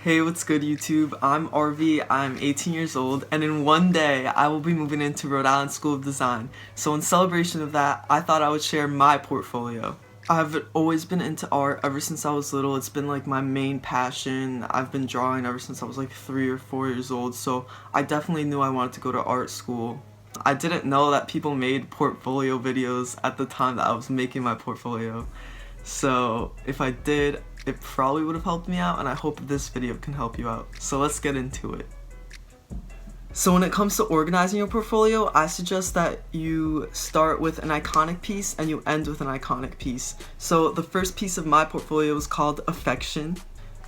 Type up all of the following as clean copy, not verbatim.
Hey, what's good YouTube? I'm Arvi, I'm 18 years old, and in one day I will be moving into Rhode Island School of Design. So in celebration of that, I thought I would share my portfolio. I've always been into art ever since I was little. It's been like my main passion. I've been drawing ever since I was like 3 or 4 years old, so I definitely knew I wanted to go to art school. I didn't know that people made portfolio videos at the time that I was making my portfolio. So if I did, it probably would have helped me out, and I hope this video can help you out. So let's get into it. So when it comes to organizing your portfolio, I suggest that you start with an iconic piece and you end with an iconic piece. So the first piece of my portfolio was called Affection.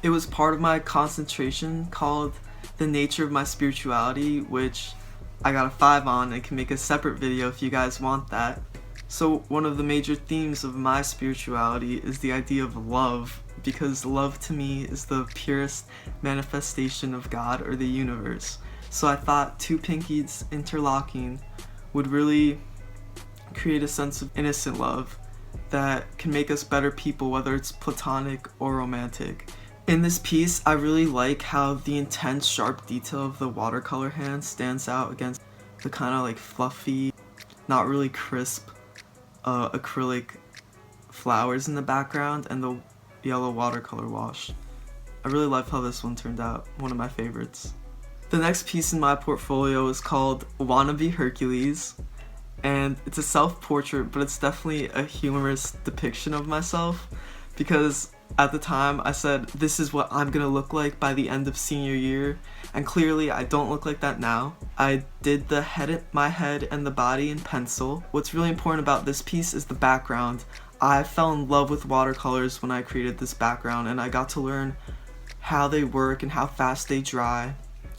It was part of my concentration called The Nature of My Spirituality, which I got a 5 on. I can make a separate video if you guys want that. So one of the major themes of my spirituality is the idea of love, because love to me is the purest manifestation of God or the universe. So I thought 2 pinkies interlocking would really create a sense of innocent love that can make us better people, whether it's platonic or romantic. In this piece, I really like how the intense, sharp detail of the watercolor hand stands out against the kind of like fluffy, not really crisp acrylic flowers in the background and the yellow watercolor wash. I really love how this one turned out, one of my favorites. The next piece in my portfolio is called Wannabe Hercules, and it's a self-portrait, but it's definitely a humorous depiction of myself, because at the time I said this is what I'm gonna look like by the end of senior year, and clearly I don't look like that now. I did my head and the body in pencil. What's really important about this piece is the background. I fell in love with watercolors when I created this background, and I got to learn how they work and how fast they dry,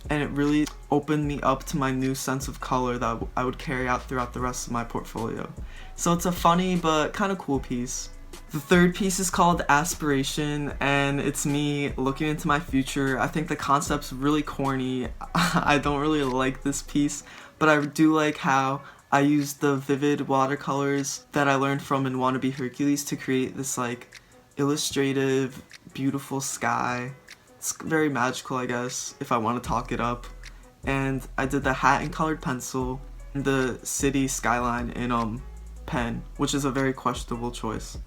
and it really opened me up to my new sense of color that I would carry out throughout the rest of my portfolio. So it's a funny but kind of cool piece. The third piece is called Aspiration, and it's me looking into my future. I think the concept's really corny. I don't really like this piece, but I do like how I used the vivid watercolors that I learned from in Wannabe Hercules to create this like illustrative, beautiful sky. It's very magical, I guess, if I want to talk it up. And I did the hat in colored pencil and the city skyline in pen, which is a very questionable choice.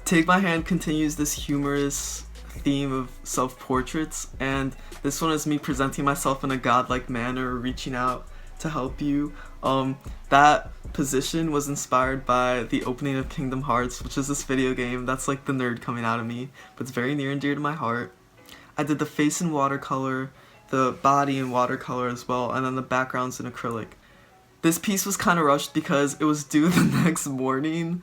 Take My Hand continues this humorous theme of self-portraits, and this one is me presenting myself in a godlike manner, reaching out to help you. That position was inspired by the opening of Kingdom Hearts, which is this video game that's like the nerd coming out of me, but it's very near and dear to my heart. I did the face in watercolor, the body in watercolor as well, and then the backgrounds in acrylic. This piece was kind of rushed because it was due the next morning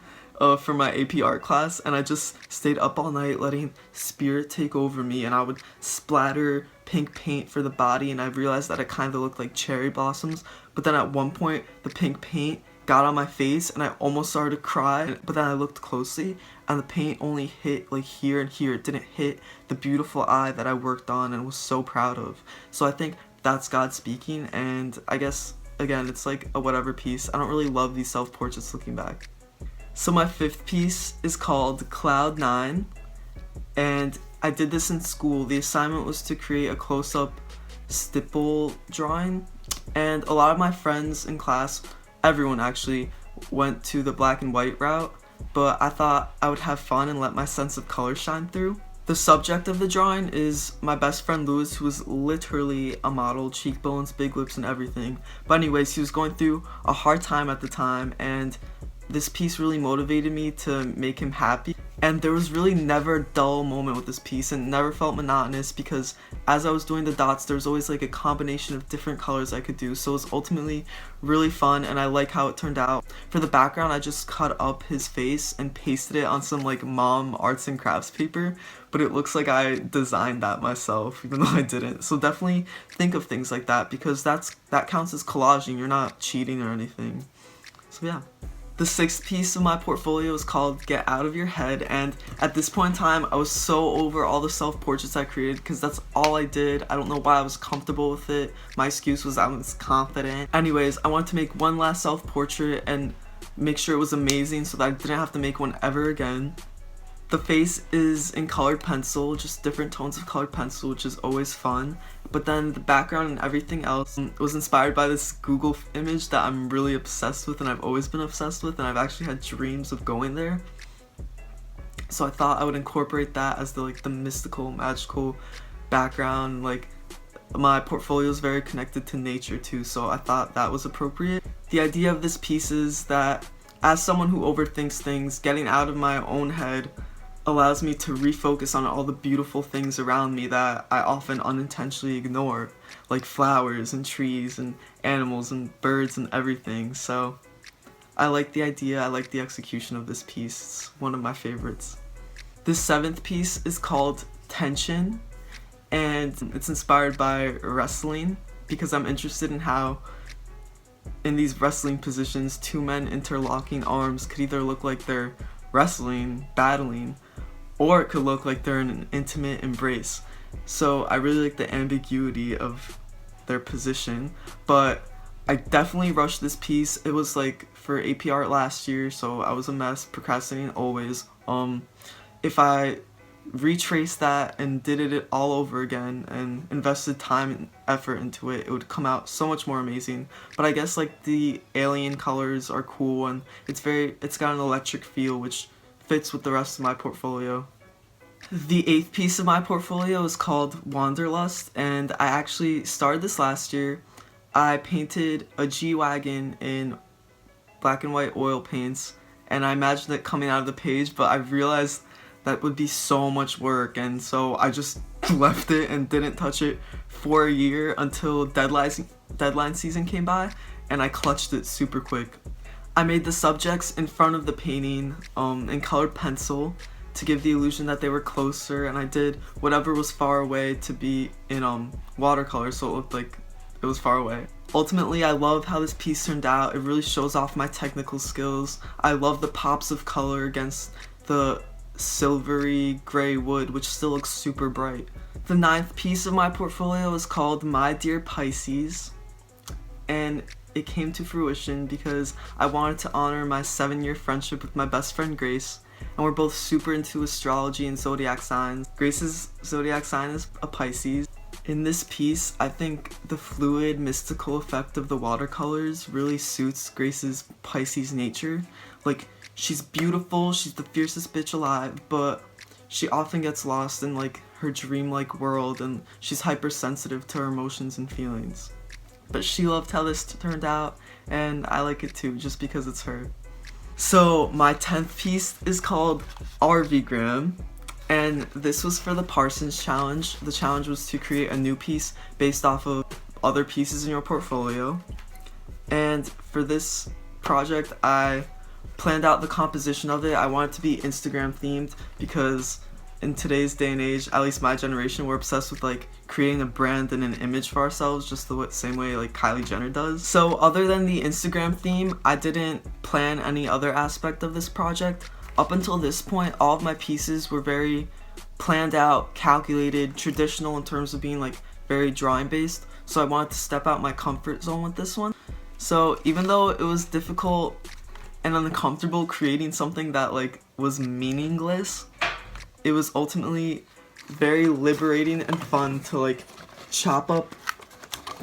for my AP art class, and I just stayed up all night letting spirit take over me, and I would splatter pink paint for the body, and I realized that it kind of looked like cherry blossoms, but then at one point the pink paint got on my face and I almost started to cry, but then I looked closely and the paint only hit like here and here. It didn't hit the beautiful eye that I worked on and was so proud of. So I think that's God speaking, and I guess again it's like a whatever piece. I don't really love these self-portraits looking back. So my 5th piece is called Cloud 9, and I did this in school. The assignment was to create a close-up stipple drawing, and a lot of my friends in class, everyone actually, went to the black and white route, but I thought I would have fun and let my sense of color shine through. The subject of the drawing is my best friend Louis, who was literally a model, cheekbones, big lips, and everything. But anyways, he was going through a hard time at the time, and this piece really motivated me to make him happy. And there was really never a dull moment with this piece, and never felt monotonous, because as I was doing the dots there was always like a combination of different colors I could do, so it was ultimately really fun, and I like how it turned out. For the background I just cut up his face and pasted it on some like mom arts and crafts paper, but it looks like I designed that myself even though I didn't. So definitely think of things like that, because that counts as collaging. You're not cheating or anything. So yeah. The 6th piece of my portfolio is called Get Out of Your Head, and at this point in time I was so over all the self-portraits I created because that's all I did. I don't know why I was comfortable with it. My excuse was I was confident. Anyways, I wanted to make one last self-portrait and make sure it was amazing so that I didn't have to make one ever again. The face is in colored pencil, just different tones of colored pencil, which is always fun. But then the background and everything else was inspired by this Google image that I'm really obsessed with and I've always been obsessed with, and I've actually had dreams of going there. So I thought I would incorporate that as the mystical, magical background. Like, my portfolio is very connected to nature too, so I thought that was appropriate. The idea of this piece is that as someone who overthinks things, getting out of my own head allows me to refocus on all the beautiful things around me that I often unintentionally ignore, like flowers and trees and animals and birds and everything. So I like the idea, I like the execution of this piece. It's one of my favorites. This 7th piece is called Tension, and it's inspired by wrestling because I'm interested in how in these wrestling positions 2 men interlocking arms could either look like they're wrestling, battling, or it could look like they're in an intimate embrace. So I really like the ambiguity of their position, but I definitely rushed this piece. It was like for AP Art last year, so I was a mess, procrastinating always. If I retraced that and did it all over again and invested time and effort into it, it would come out so much more amazing. But I guess like the alien colors are cool and it's got an electric feel which fits with the rest of my portfolio. The 8th piece of my portfolio is called Wanderlust, and I actually started this last year. I painted a G-Wagon in black and white oil paints, and I imagined it coming out of the page, but I realized that would be so much work, and so I just left it and didn't touch it for a year until deadline season came by, and I clutched it super quick. I made the subjects in front of the painting in colored pencil to give the illusion that they were closer, and I did whatever was far away to be in watercolor so it looked like it was far away. Ultimately, I love how this piece turned out. It really shows off my technical skills. I love the pops of color against the silvery gray wood, which still looks super bright. The 9th piece of my portfolio is called My Dear Pisces, and it came to fruition because I wanted to honor my 7-year friendship with my best friend Grace, and we're both super into astrology and zodiac signs. Grace's zodiac sign is a Pisces. In this piece, I think the fluid, mystical effect of the watercolors really suits Grace's Pisces nature. Like, she's beautiful, she's the fiercest bitch alive, but she often gets lost in like her dreamlike world, and she's hypersensitive to her emotions and feelings. But she loved how this turned out, and I like it too, just because it's her. So my 10th piece is called Arvigram, and this was for the Parsons challenge. The challenge was to create a new piece based off of other pieces in your portfolio. And for this project, I planned out the composition of it. I want it to be Instagram themed because in today's day and age, at least my generation, we're obsessed with like creating a brand and an image for ourselves just the same way like Kylie Jenner does. So other than the Instagram theme, I didn't plan any other aspect of this project. Up until this point, all of my pieces were very planned out, calculated, traditional in terms of being like very drawing based. So I wanted to step out my comfort zone with this one. So even though it was difficult and uncomfortable creating something that like was meaningless, it was ultimately very liberating and fun to like chop up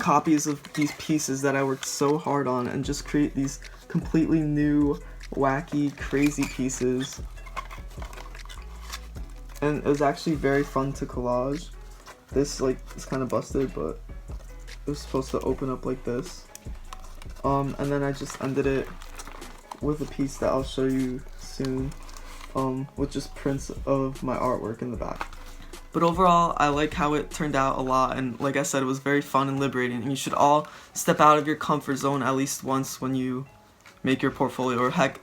copies of these pieces that I worked so hard on and just create these completely new, wacky, crazy pieces. And it was actually very fun to collage. This like is kind of busted, but it was supposed to open up like this. And then I just ended it with a piece that I'll show you soon, with just prints of my artwork in the back. But overall, I like how it turned out a lot, and like I said, it was very fun and liberating, and you should all step out of your comfort zone at least once when you make your portfolio, or step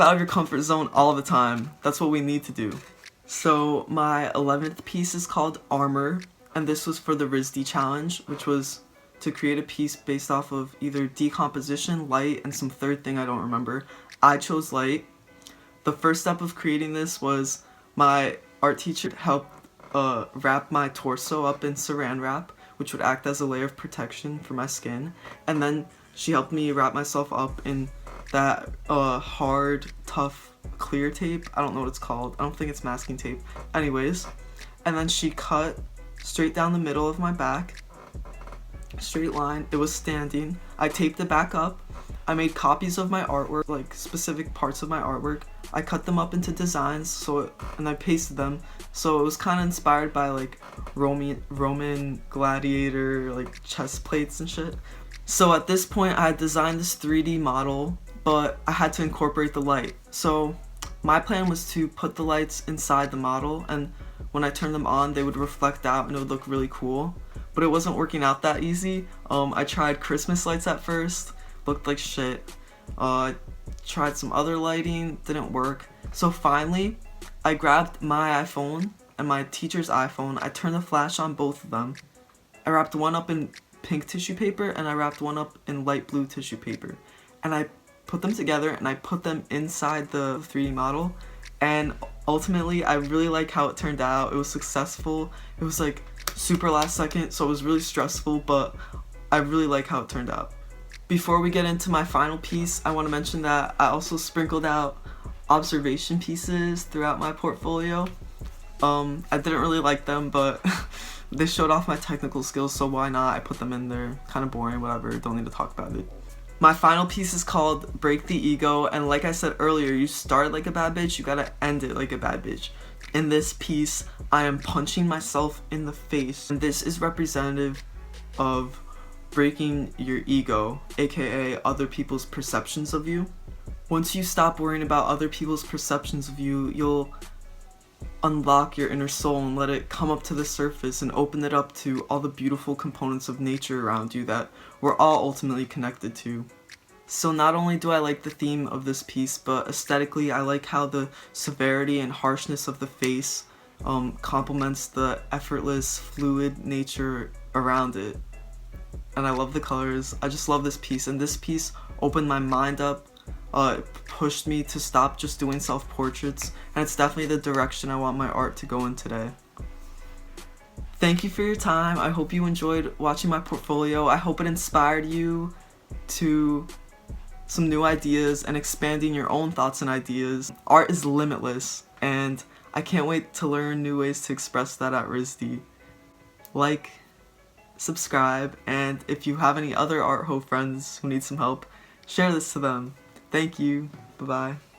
out of your comfort zone all the time. That's what we need to do. So my 11th piece is called Armor, and this was for the RISD challenge, which was to create a piece based off of either decomposition, light, and some third thing I don't remember. I chose light. The first step of creating this was my art teacher helped wrap my torso up in saran wrap, which would act as a layer of protection for my skin, and then she helped me wrap myself up in that hard, tough, clear tape. I don't know what it's called. I don't think it's masking tape. Anyways, and then she cut straight down the middle of my back. Straight line. It was standing. I taped it back up. I made copies of my artwork, like specific parts of my artwork. I cut them up into designs, and I pasted them. So it was kind of inspired by like Roman gladiator, like chest plates and shit. So at this point, I had designed this 3D model, but I had to incorporate the light. So my plan was to put the lights inside the model, and when I turned them on, they would reflect out and it would look really cool. But it wasn't working out that easy. I tried Christmas lights at first, looked like shit. Tried some other lighting, didn't work. So finally, I grabbed my iPhone and my teacher's iPhone. I turned the flash on both of them. I wrapped one up in pink tissue paper and I wrapped one up in light blue tissue paper. And I put them together and I put them inside the 3D model. And ultimately, I really like how it turned out. It was successful. It was like super last second, so it was really stressful, but I really like how it turned out. Before we get into my final piece, I want to mention that I also sprinkled out observation pieces throughout my portfolio. I didn't really like them, but they showed off my technical skills, so why not? I put them in there. Kind of boring, whatever, don't need to talk about it. My final piece is called Break the Ego, and like I said earlier, you start like a bad bitch, you gotta end it like a bad bitch. In this piece, I am punching myself in the face, and this is representative of breaking your ego, aka other people's perceptions of you. Once you stop worrying about other people's perceptions of you, you'll unlock your inner soul and let it come up to the surface and open it up to all the beautiful components of nature around you that we're all ultimately connected to. So not only do I like the theme of this piece, but aesthetically I like how the severity and harshness of the face complements the effortless, fluid nature around it. And I love the colors. I just love this piece, and this piece opened my mind up. It pushed me to stop just doing self-portraits, and it's definitely the direction I want my art to go in today. Thank you for your time. I hope you enjoyed watching my portfolio. I hope it inspired you to some new ideas and expanding your own thoughts and ideas. Art is limitless, and I can't wait to learn new ways to express that at RISD. Like, subscribe, and if you have any other art ho friends who need some help, share this to them. Thank you. Bye-bye.